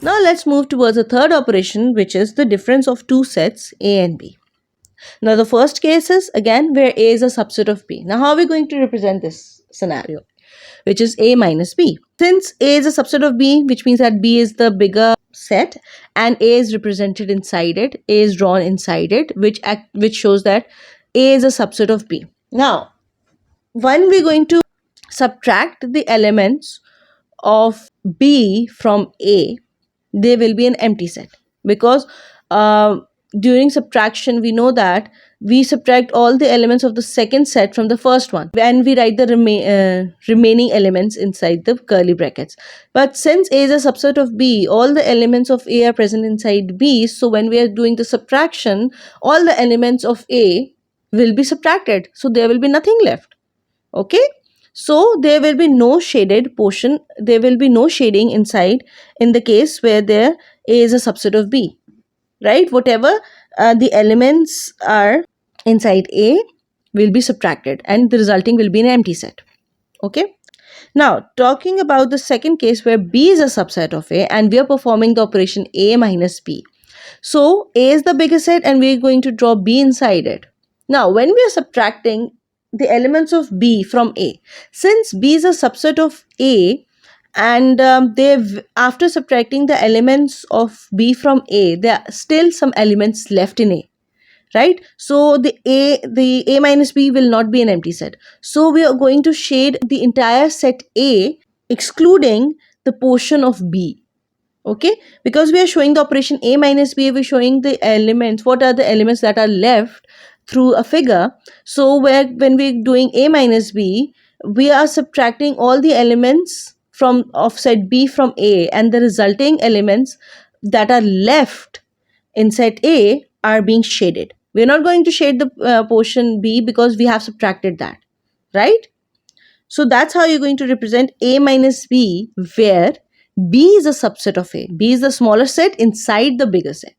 Now let's move towards the third operation, which is the difference of two sets A and B. Now the first case is again where A is a subset of B. Now how are we going to represent this scenario, which is A minus B? Since A is a subset of B, which means that B is the bigger set and A is represented inside it, A is drawn inside it, which shows that A is a subset of B. Now, when we're going to subtract the elements of B from A, there will be an empty set, because during subtraction we know that we subtract all the elements of the second set from the first one and we write the remaining elements inside the curly brackets. But since A is a subset of B, all the elements of A are present inside B, so when we are doing the subtraction, all the elements of A will be subtracted, so there will be nothing left. Okay, so there will be no shaded portion, there will be no shading inside in the case where there A is a subset of B, right? Whatever the elements are inside A will be subtracted and the resulting will be an empty set. Okay, now talking about the second case where B is a subset of A and we are performing the operation A minus B. So A is the bigger set and we are going to draw B inside it. Now when we are subtracting the elements of B from A, since B is a subset of A and after subtracting the elements of B from A, there are still some elements left in A, right? So the A minus B will not be an empty set. So we are going to shade the entire set A excluding the portion of B. Okay, because we are showing the operation A minus B, we're showing the elements, what are the elements that are left through a figure. So when we're doing A minus B, we are subtracting all the elements from of set B from A, and the resulting elements that are left in set A are being shaded. We're not going to shade the portion B because we have subtracted that, right? So that's how you're going to represent A minus B, where B is a subset of A. B is the smaller set inside the bigger set.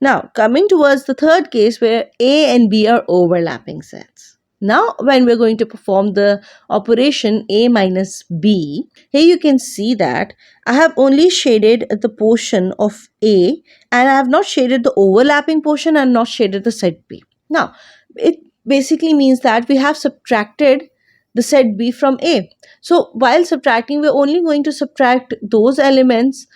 Now, coming towards the third case where A and B are overlapping sets. Now, when we're going to perform the operation A minus B, here you can see that I have only shaded the portion of A and I have not shaded the overlapping portion and not shaded the set B. Now, it basically means that we have subtracted the set B from A. So, while subtracting, we're only going to subtract those elements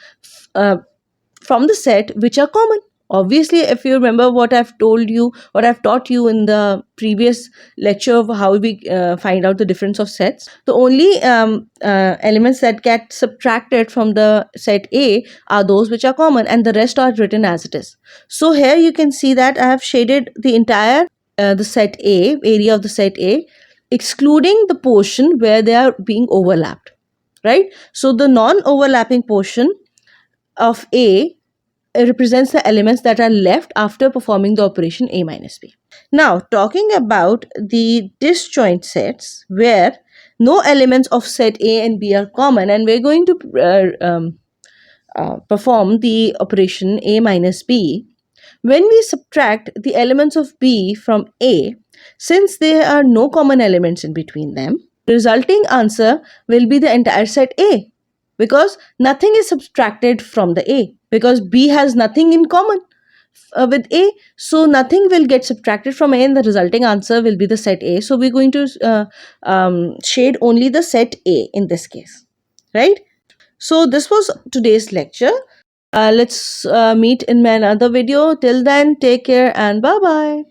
from the set which are common. Obviously, if you remember what I've told you, what I've taught you in the previous lecture of how we find out the difference of sets, the only elements that get subtracted from the set A are those which are common and the rest are written as it is. So here you can see that I have shaded the entire the set A, area of the set A, excluding the portion where they are being overlapped, right? So the non-overlapping portion of A represents the elements that are left after performing the operation A minus B. Now, talking about the disjoint sets where no elements of set A and B are common, and we're going to perform the operation A minus B. When we subtract the elements of B from A, since there are no common elements in between them, the resulting answer will be the entire set A, because nothing is subtracted from the A, because B has nothing in common with A, so nothing will get subtracted from A and the resulting answer will be the set A. So we're going to shade only the set A in this case, right? So this was today's lecture. Let's meet in my another video. Till then, take care and bye-bye.